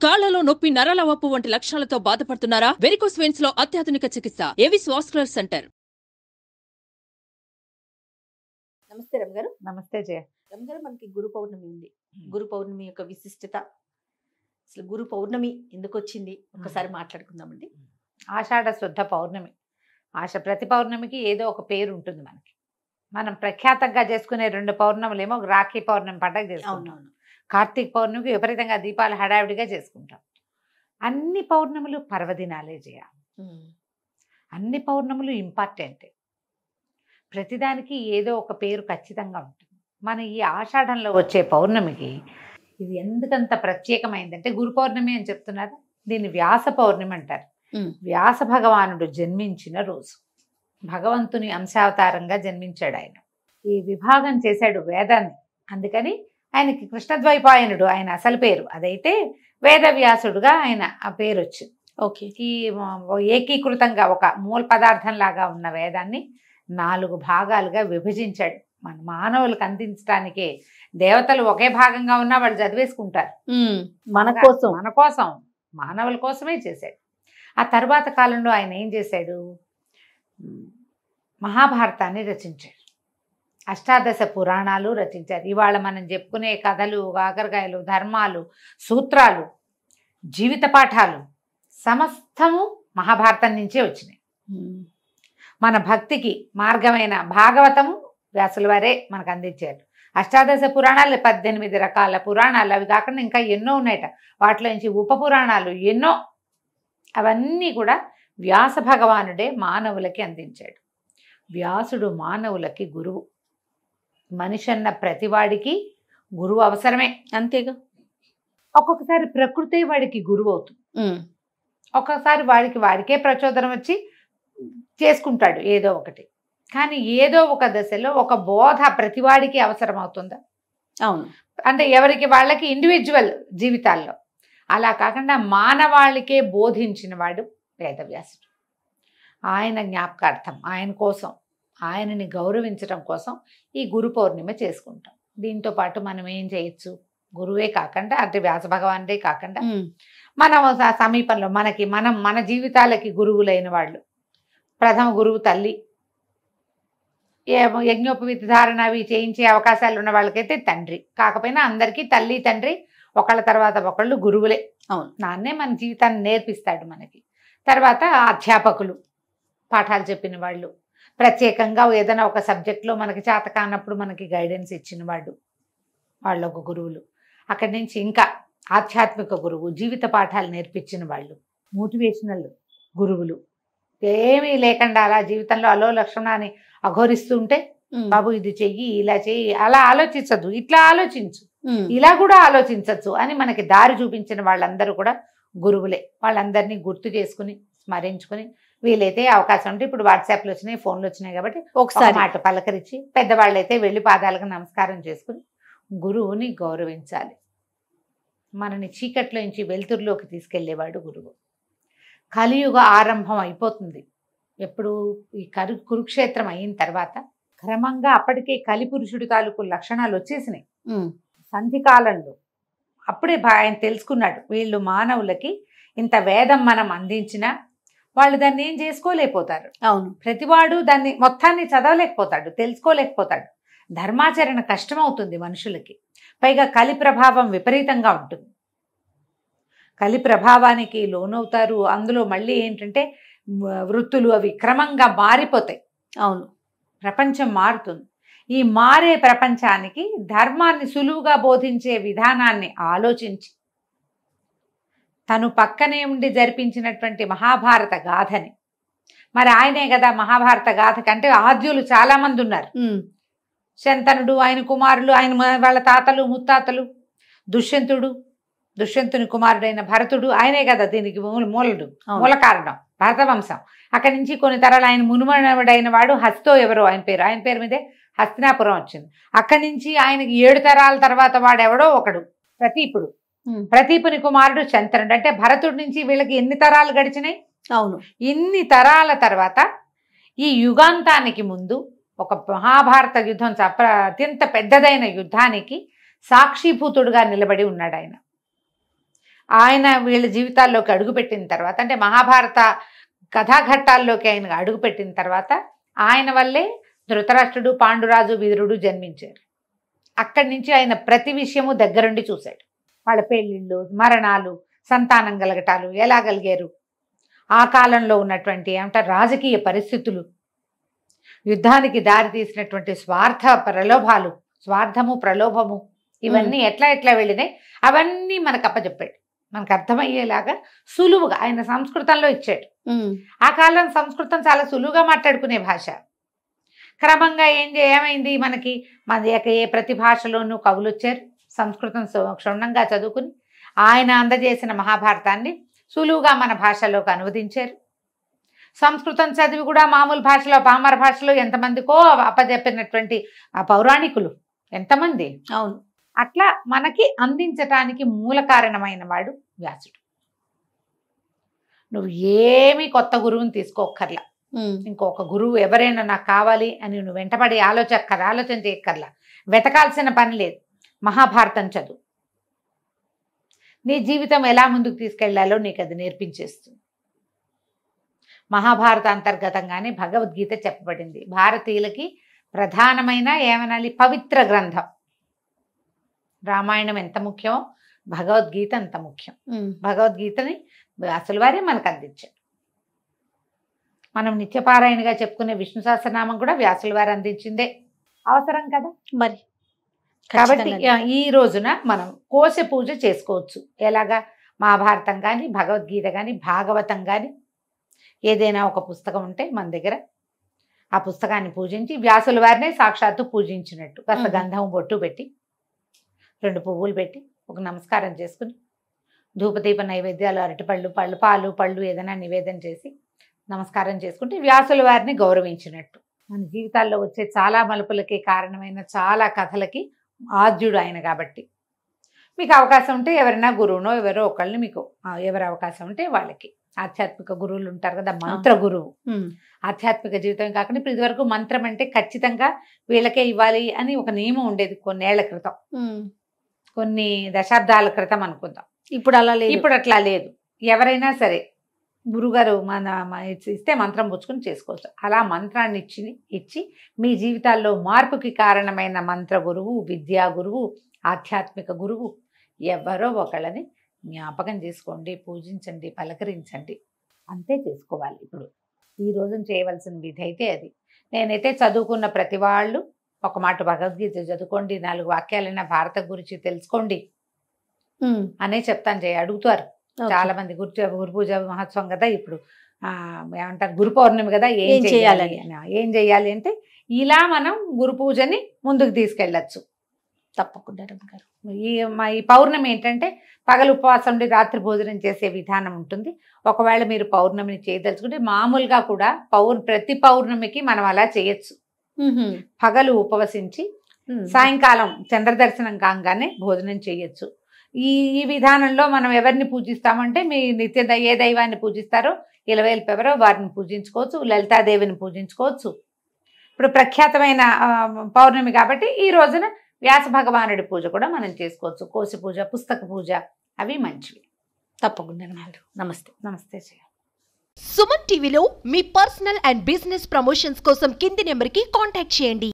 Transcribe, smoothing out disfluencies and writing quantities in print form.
కాళ్లలో నొప్పి, నరాల వాపు వంటి లక్షణాలతో బాధపడుతున్నారా? వెరికోస్ వెయిన్స్ లో అత్యాధునిక చికిత్స ఏవిస్ వాస్కులర్ సెంటర్. నమస్తే రమ్ గారు. నమస్తే జయ. రమ్ గారు, మనకి గురు పౌర్ణమి ఉంది. గురు పౌర్ణమి యొక్క విశిష్టత, అసలు గురు పౌర్ణమి ఎందుకు వచ్చింది ఒకసారి మాట్లాడుకుందామండి. ఆషాఢ శుద్ధ పౌర్ణమి. ప్రతి పౌర్ణమికి ఏదో ఒక పేరు ఉంటుంది మనకి. మనం ప్రఖ్యాతంగా చేసుకునే 2 పౌర్ణములేమో రాఖీ పౌర్ణమి పండుగ చేసుకుంటాం. అవునవును. కార్తీక పౌర్ణమికి విపరీతంగా దీపాలు హడావిడిగా చేసుకుంటాం. అన్ని పౌర్ణములు పర్వదినాలే జయ. అన్ని పౌర్ణములు ఇంపార్టెంటే. ప్రతిదానికి ఏదో ఒక పేరు ఖచ్చితంగా ఉంటుంది. మన ఈ ఆషాఢంలో వచ్చే పౌర్ణమికి ఇది ఎందుకంత ప్రత్యేకమైందంటే, గురు పౌర్ణమి అని చెప్తున్నారు. దీన్ని వ్యాస పౌర్ణమి అంటారు. వ్యాస భగవానుడు జన్మించిన రోజు. భగవంతుని అంశావతారంగా జన్మించాడు ఆయన. ఈ విభాగం చేశాడు వేదాన్ని. అందుకని ఆయనకి కృష్ణద్వైపాయనుడు ఆయన అసలు పేరు. అదైతే వేదవ్యాసుడుగా ఆయన ఆ పేరు వచ్చింది. ఓకే. ఈ ఏకీకృతంగా ఒక మూల పదార్థం లాగా ఉన్న వేదాన్ని 4 భాగాలుగా విభజించాడు. మన మానవులకు అందించడానికే. దేవతలు ఒకే భాగంగా ఉన్నా వాళ్ళు చదివేసుకుంటారు. మన కోసం మానవుల కోసమే చేశాడు. ఆ తర్వాత కాలంలో ఆయన ఏం చేశాడు? మహాభారతాన్ని రచించాడు. అష్టాదశ పురాణాలు రచించారు. ఇవాళ మనం చెప్పుకునే కథలు, కాకరకాయలు, ధర్మాలు, సూత్రాలు, జీవిత పాఠాలు సమస్తము మహాభారతం నుంచే వచ్చినాయి. మన భక్తికి మార్గమైన భాగవతము వ్యాసుల వారే మనకు అందించారు. అష్టాదశ పురాణాలు 18 రకాల పురాణాలు, అవి కాకుండా ఇంకా ఎన్నో ఉన్నాయట. వాటిలో నుంచి ఉప పురాణాలు ఎన్నో. అవన్నీ కూడా వ్యాస భగవానుడే మానవులకి అందించాడు. వ్యాసుడు మానవులకి గురువు. మనిషి అన్న ప్రతివాడికి గురువు అవసరమే. అంతేగా. ఒక్కొక్కసారి ప్రకృతే వాడికి గురువు అవుతుంది. ఒక్కొక్కసారి వాడికే ప్రచోదనం వచ్చి చేసుకుంటాడు ఏదో ఒకటి. కానీ ఏదో ఒక దశలో ఒక బోధ ప్రతివాడికి అవసరం అవుతుందా? అవును. అంటే ఎవరికి వాళ్ళకి ఇండివిజువల్ జీవితాల్లో. అలా కాకుండా మానవాళికే బోధించిన వాడు వేదవ్యాసుడు. ఆయన జ్ఞాపకార్థం, ఆయన కోసం, ఆయనని గౌరవించడం కోసం ఈ గురు పౌర్ణిమ చేసుకుంటాం. దీంతో పాటు మనం ఏం చేయొచ్చు? గురువే కాకుండా, అంటే వ్యాస భగవానుడే కాకుండా మన సమీపంలో మన జీవితాలకి గురువులైన వాళ్ళు, ప్రథమ గురువు తల్లి, యజ్ఞోపవీత ధారణ అవి చేయించే అవకాశాలు ఉన్న వాళ్ళకైతే తండ్రి. కాకపోయినా అందరికీ తల్లి తండ్రి ఒకళ్ళ తర్వాత ఒకళ్ళు గురువులే. అవును. నాన్నే మన జీవితాన్ని నేర్పిస్తాడు మనకి. తర్వాత అధ్యాపకులు, పాఠాలు చెప్పిన వాళ్ళు, ప్రత్యేకంగా ఏదైనా ఒక సబ్జెక్ట్లో మనకి చేత కానప్పుడు మనకి గైడెన్స్ ఇచ్చిన వాళ్ళు ఒక గురువులు. అక్కడి నుంచి ఇంకా ఆధ్యాత్మిక గురువు, జీవిత పాఠాలు నేర్పించిన వాళ్ళు, మోటివేషనల్ గురువులు. ఏమీ లేకుండా అలా జీవితంలో అలో లక్షణాన్ని అఘోరిస్తూ ఉంటే, బాబు ఇది చెయ్యి, ఇలా చెయ్యి, అలా ఆలోచించద్దు, ఇట్లా ఆలోచించు, ఇలా కూడా ఆలోచించచ్చు అని మనకి దారి చూపించిన వాళ్ళందరూ కూడా గురువులే. వాళ్ళందరినీ గుర్తు చేసుకుని స్మరించుకుని, వీలైతే అవకాశం ఉంటే, ఇప్పుడు వాట్సాప్లు వచ్చినాయి, ఫోన్లు వచ్చినాయి కాబట్టి ఒకసారి మాట పలకరించి, పెద్దవాళ్ళైతే వెళ్ళి పాదాలకు నమస్కారం చేసుకుని గురువుని గౌరవించాలి. మనని చీకట్లో నుంచి వెలుతురులోకి తీసుకెళ్లేవాడు గురువు. కలియుగ ఆరంభం అయిపోతుంది. ఎప్పుడు ఈ కురుక్షేత్రం అయిన తర్వాత క్రమంగా అప్పటికే కలిపురుషుడి తాలూకు లక్షణాలు వచ్చేసినాయి సంధికాలంలో. అప్పుడే ఆయన తెలుసుకున్నాడు, వీళ్ళు మానవులకి ఇంత వేదం మనం అందించినా వాళ్ళు దాన్ని ఏం చేసుకోలేకపోతారు. అవును. ప్రతివాడు దాన్ని మొత్తాన్ని చదవలేకపోతాడు, తెలుసుకోలేకపోతాడు. ధర్మాచరణ కష్టమవుతుంది మనుషులకి. పైగా కలి ప్రభావం విపరీతంగా ఉంటుంది. కలి ప్రభావానికి లోనవుతారు. అందులో మళ్ళీ ఏంటంటే వృత్తులు అవి క్రమంగా మారిపోతాయి. అవును. ప్రపంచం మారుతుంది. ఈ మారే ప్రపంచానికి ధర్మాన్ని సులువుగా బోధించే విధానాన్ని ఆలోచించి తను పక్కనే ఉండి జరిపించినటువంటి మహాభారత గాథని, మరి ఆయనే కదా మహాభారత గాథ కంటే ఆద్యులు చాలా మంది ఉన్నారు. శంతనుడు, ఆయన కుమారులు, ఆయన వాళ్ళ తాతలు ముత్తాతలు, దుష్యంతుని కుమారుడైన భరతుడు, ఆయనే కదా దీనికి మూల కారణం, భరత వంశం. అక్కడి నుంచి కొన్ని తరాలు ఆయన మునుమనుడైన వాడు హస్తో ఎవరో ఆయన పేరు మీదే హస్తినాపురం వచ్చింది. అక్కడి నుంచి ఆయనకి 7 తరాల తర్వాత వాడెవడో ఒకడు ప్రతీపుని కుమారుడు శంతనుడు. అంటే భరతుడి నుంచి వీళ్ళకి ఎన్ని తరాలు గడిచినాయి? అవును. ఇన్ని తరాల తర్వాత ఈ యుగాంతానికి ముందు ఒక మహాభారత యుద్ధం, అత్యంత పెద్దదైన యుద్ధానికి సాక్షిభూతుడుగా నిలబడి ఉన్నాడు ఆయన. ఆయన వీళ్ళ జీవితాల్లోకి అడుగుపెట్టిన తర్వాత, అంటే మహాభారత కథాఘట్టాల్లోకి ఆయన అడుగుపెట్టిన తర్వాత ఆయన వల్లే ధృతరాష్ట్రుడు, పాండురాజు, విదురుడు జన్మించారు. అక్కడి నుంచి ఆయన ప్రతి విషయము దగ్గరుండి చూశాడు. వాళ్ళ పెళ్ళిళ్ళు, మరణాలు, సంతానం కలగటాలు ఎలా కలిగారు, ఆ కాలంలో ఉన్నటువంటి ఏమంటారు రాజకీయ పరిస్థితులు, యుద్ధానికి దారి తీసినటువంటి ప్రలోభాలు, స్వార్థము ప్రలోభము, ఇవన్నీ ఎట్లా వెళ్ళినాయి అవన్నీ మనకు అప్పచెప్పాడు. మనకు అర్థమయ్యేలాగా సులువుగా ఆయన సంస్కృతంలో ఇచ్చాడు. ఆ కాలం సంస్కృతం చాలా సులువుగా మాట్లాడుకునే భాష. క్రమంగా ఏమైంది మనకి, మన ఏ ప్రతి భాషలోనూ కవులు వచ్చారు. సంస్కృతం క్షుణ్ణంగా చదువుకుని ఆయన అందజేసిన మహాభారతాన్ని సులువుగా మన భాషలోకి అనువదించారు. సంస్కృతం చదివి కూడా మామూలు భాషలో, పామర భాషలో ఎంతమందికో అప్పచెప్పినటువంటి ఆ పౌరాణికులు ఎంతమంది. అవును. అట్లా మనకి అందించటానికి మూల కారణమైన వాడు వ్యాసుడు. నువ్వు ఏమి కొత్త గురువుని తీసుకోక్కర్లా, ఇంకొక గురువు ఎవరైనా నాకు కావాలి అని నువ్వు వెంటబడి ఆలోచన చేయక్కర్లా, వెతకాల్సిన పని లేదు. మహాభారతం చదువు, నీ జీవితం ఎలా ముందుకు తీసుకెళ్లాలో నీకు అది నేర్పించేస్తుంది. మహాభారత అంతర్గతంగానే భగవద్గీత చెప్పబడింది. భారతీయులకి ప్రధానమైన ఏమనాలి పవిత్ర గ్రంథం. రామాయణం ఎంత ముఖ్యమో భగవద్గీత అంత ముఖ్యం. భగవద్గీతని అసలు వారే మనకు అందించారు. మనం నిత్యపారాయణగా చెప్పుకునే విష్ణు సహస్రనామం కూడా వ్యాసుల వారు అందించిందే. అవసరం కదా మరి. కాబట్టి ఈ రోజున మనం కోశ పూజ చేసుకోవచ్చు. ఎలాగా మహాభారతం కానీ, భగవద్గీత కానీ, భాగవతం కానీ, ఏదైనా ఒక పుస్తకం ఉంటే మన దగ్గర ఆ పుస్తకాన్ని పూజించి వ్యాసుల వారినే సాక్షాత్తు పూజించినట్టు కాస్త గంధం బొట్టు పెట్టి 2 పువ్వులు పెట్టి ఒక నమస్కారం చేసుకుని ధూపదీప నైవేద్యాలు, అరటిపళ్ళు, పాలు ఏదైనా నివేదన చేసి నమస్కారం చేసుకుంటే వ్యాసుల వారిని గౌరవించినట్టు. మన జీవితాల్లో వచ్చే చాలా మలుపులకి కారణమైన చాలా కథలకి ఆద్యుడు ఆయన. కాబట్టి మీకు అవకాశం ఉంటే ఎవరైనా గురువునో ఎవరో ఒకళ్ళని, మీకు ఎవరి అవకాశం ఉంటే వాళ్ళకి ఆధ్యాత్మిక గురువులు ఉంటారు కదా, మంత్ర గురువు. ఆధ్యాత్మిక జీవితం కాకుండా ఇప్పుడు ఇదివరకు మంత్రం అంటే ఖచ్చితంగా వీళ్ళకే ఇవ్వాలి అని ఒక నియమం ఉండేది కొన్నేళ్ల క్రితం, కొన్ని దశాబ్దాల క్రితం అనుకుందాం. ఇప్పుడు అలా లేదు. ఇప్పుడు అట్లా లేదు. ఎవరైనా సరే గురుగారు ఇస్తే మంత్రం పుచ్చుకుని చేసుకోవచ్చు. అలా మంత్రాన్ని ఇచ్చి మీ జీవితాల్లో మార్పుకి కారణమైన మంత్ర గురువు, విద్యా గురువు, ఆధ్యాత్మిక గురువు ఎవరో ఒకళ్ళని జ్ఞాపకం చేసుకోండి, పూజించండి, పలకరించండి. అంతే చేసుకోవాలి. ఇప్పుడు ఈ రోజున చేయవలసిన విధి అయితే అది. నేనైతే చదువుకున్న ప్రతి వాళ్ళు ఒక మాట భగవద్గీత చదువుకోండి, 4 వాక్యాలైనా భారత గురించి తెలుసుకోండి అనే చెప్తాను. అడుగుతారు చాలా మంది గురు పూజ మహోత్సవం కదా, ఇప్పుడు ఏమంటారు గురు పౌర్ణమి కదా, ఏం చేయాలి అంటే ఇలా మనం గురు పూజని ముందుకు తీసుకెళ్ళచ్చు. తప్పకుండా గారు. ఈ పౌర్ణమి ఏంటంటే పగలు ఉపవాసం ఉండి రాత్రి భోజనం చేసే విధానం ఉంటుంది. ఒకవేళ మీరు పౌర్ణమిని చేయదలుచుకుంటే మామూలుగా కూడా ప్రతి పౌర్ణమికి మనం అలా చేయొచ్చు. పగలు ఉపవసించి సాయంకాలం చంద్రదర్శనం కాగానే భోజనం చేయొచ్చు. ఈ విధానంలో మనం ఎవరిని పూజిస్తామంటే మీ ఏ దైవాన్ని పూజిస్తారో ఇలవేల్పు ఎవరో వారిని పూజించుకోవచ్చు, లలితాదేవిని పూజించుకోవచ్చు. ఇప్పుడు ప్రఖ్యాతమైన పౌర్ణమి కాబట్టి ఈ రోజున వ్యాస భగవానుడి పూజ కూడా మనం చేసుకోవచ్చు. కోశ పూజ, పుస్తక పూజ అవి మంచివి. తప్పకుండా. నమస్తే. నమస్తే. సుమన్ టీవీలో మీ పర్సనల్ అండ్ బిజినెస్ ప్రమోషన్స్ కోసం కింది నెంబర్కి కాంటాక్ట్ చేయండి.